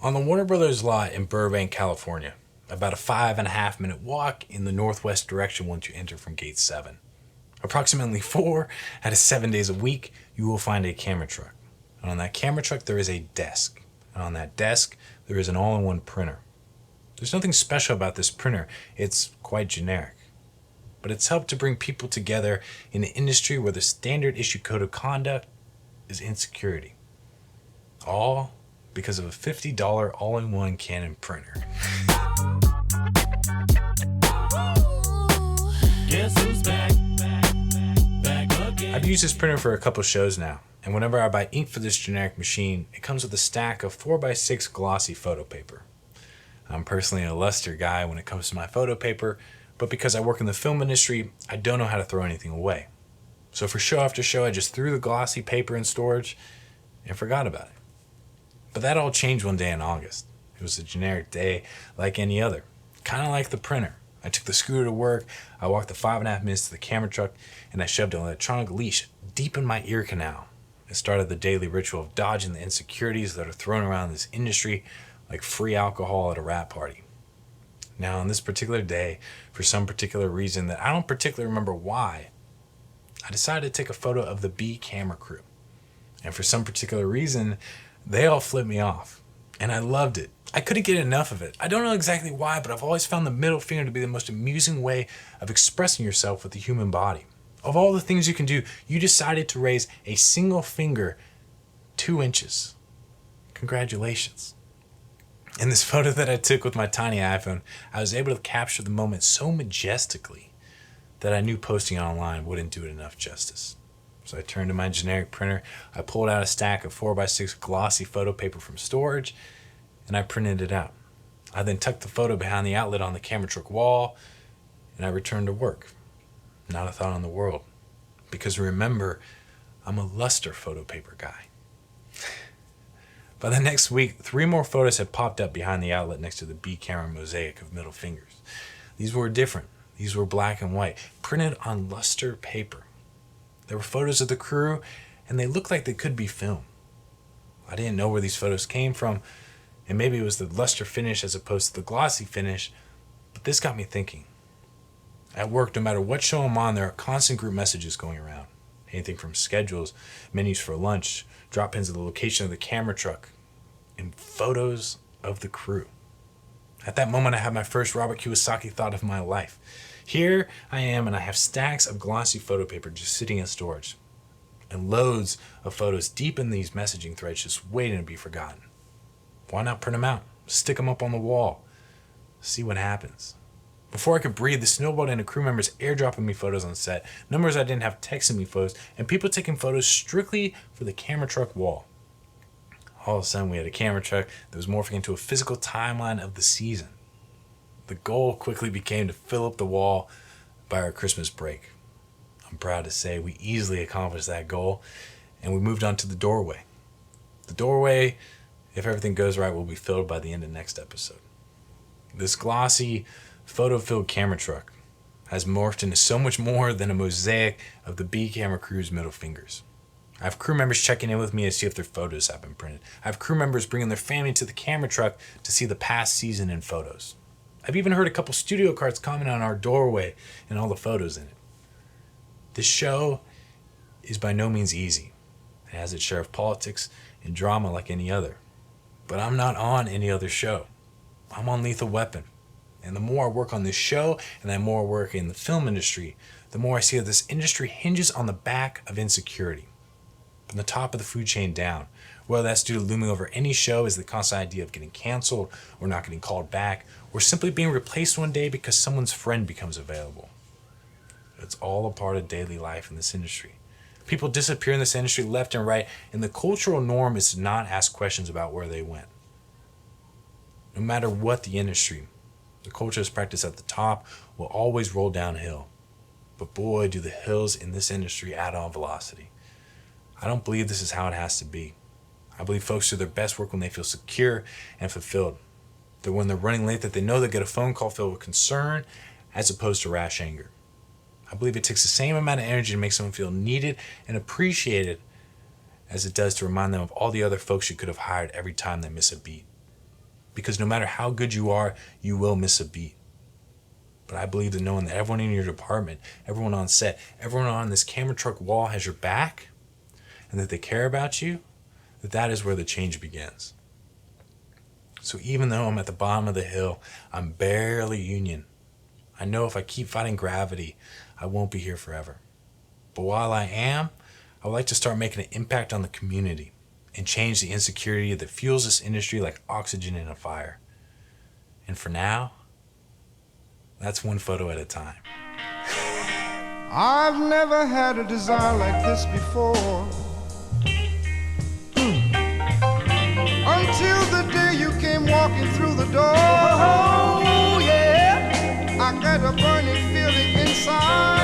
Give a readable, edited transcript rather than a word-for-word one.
On the Warner Brothers lot in Burbank, California, about a 5.5 minute walk in the northwest direction once you enter from gate 7. Approximately 4 out of 7 days a week, you will find a camera truck. And on that camera truck, there is a desk. And on that desk, there is an all-in-one printer. There's nothing special about this printer. It's quite generic. But it's helped to bring people together in an industry where the standard issue code of conduct is insecurity. All because of a $50 all-in-one Canon printer. Guess who's back again. I've used this printer for a couple shows now, and whenever I buy ink for this generic machine, it comes with a stack of 4x6 glossy photo paper. I'm personally a luster guy when it comes to my photo paper, but because I work in the film industry, I don't know how to throw anything away. So for show after show, I just threw the glossy paper in storage and forgot about it. But that all changed one day in August. It was a generic day like any other, kind of like the printer. I took the scooter to work, I walked the 5.5 minutes to the camera truck, and I shoved an electronic leash deep in my ear canal. It started the daily ritual of dodging the insecurities that are thrown around this industry like free alcohol at a rap party. Now, on this particular day, for some particular reason that I don't particularly remember why, I decided to take a photo of the B camera crew. And for some particular reason, they all flipped me off. And I loved it. I couldn't get enough of it. I don't know exactly why, but I've always found the middle finger to be the most amusing way of expressing yourself with the human body. Of all the things you can do, you decided to raise a single finger 2 inches. Congratulations. In this photo that I took with my tiny iPhone, I was able to capture the moment so majestically that I knew posting it online wouldn't do it enough justice. So I turned to my generic printer, I pulled out a stack of 4x6 glossy photo paper from storage, and I printed it out. I then tucked the photo behind the outlet on the camera truck wall, and I returned to work. Not a thought in the world. Because remember, I'm a luster photo paper guy. By the next week, 3 more photos had popped up behind the outlet next to the B camera mosaic of middle fingers. These were different. These were black and white, printed on luster paper. There were photos of the crew, and they looked like they could be film. I didn't know where these photos came from, and maybe it was the luster finish as opposed to the glossy finish, but this got me thinking. At work, no matter what show I'm on, there are constant group messages going around. Anything from schedules, menus for lunch, drop pins of the location of the camera truck, and photos of the crew. At that moment, I had my first Robert Kiyosaki thought of my life. Here I am, and I have stacks of glossy photo paper just sitting in storage, and loads of photos deep in these messaging threads just waiting to be forgotten. Why not print them out, stick them up on the wall, see what happens? Before I could breathe, the snowballed into crew members airdropping me photos on set, numbers I didn't have texting me photos, and people taking photos strictly for the camera truck wall. All of a sudden, we had a camera truck that was morphing into a physical timeline of the season. The goal quickly became to fill up the wall by our Christmas break. I'm proud to say we easily accomplished that goal, and we moved on to the doorway. The doorway, if everything goes right, will be filled by the end of next episode. This glossy, photo-filled camera truck has morphed into so much more than a mosaic of the B camera crew's middle fingers. I have crew members checking in with me to see if their photos have been printed. I have crew members bringing their family to the camera truck to see the past season in photos. I've even heard a couple studio cards comment on our doorway and all the photos in it. This show is by no means easy. It has its share of politics and drama like any other. But I'm not on any other show. I'm on Lethal Weapon. And the more I work on this show and the more I work in the film industry, the more I see that this industry hinges on the back of insecurity. From the top of the food chain down. Whether that's due to looming over any show is the constant idea of getting canceled or not getting called back or simply being replaced one day because someone's friend becomes available. It's all a part of daily life in this industry. People disappear in this industry left and right, and the cultural norm is to not ask questions about where they went. No matter what the industry, the culture is practiced at the top will always roll downhill. But boy, do the hills in this industry add on velocity. I don't believe this is how it has to be. I believe folks do their best work when they feel secure and fulfilled. That when they're running late, that they know they get a phone call filled with concern as opposed to rash anger. I believe it takes the same amount of energy to make someone feel needed and appreciated as it does to remind them of all the other folks you could have hired every time they miss a beat. Because no matter how good you are, you will miss a beat. But I believe that knowing that everyone in your department, everyone on set, everyone on this camera truck wall has your back, and that they care about you, that is where the change begins. So even though I'm at the bottom of the hill, I'm barely union. I know if I keep fighting gravity, I won't be here forever. But while I am, I would like to start making an impact on the community and change the insecurity that fuels this industry like oxygen in a fire. And for now, that's one photo at a time. I've never had a desire like this before. Until the day you came walking through the door. Oh, yeah. I got a burning feeling inside.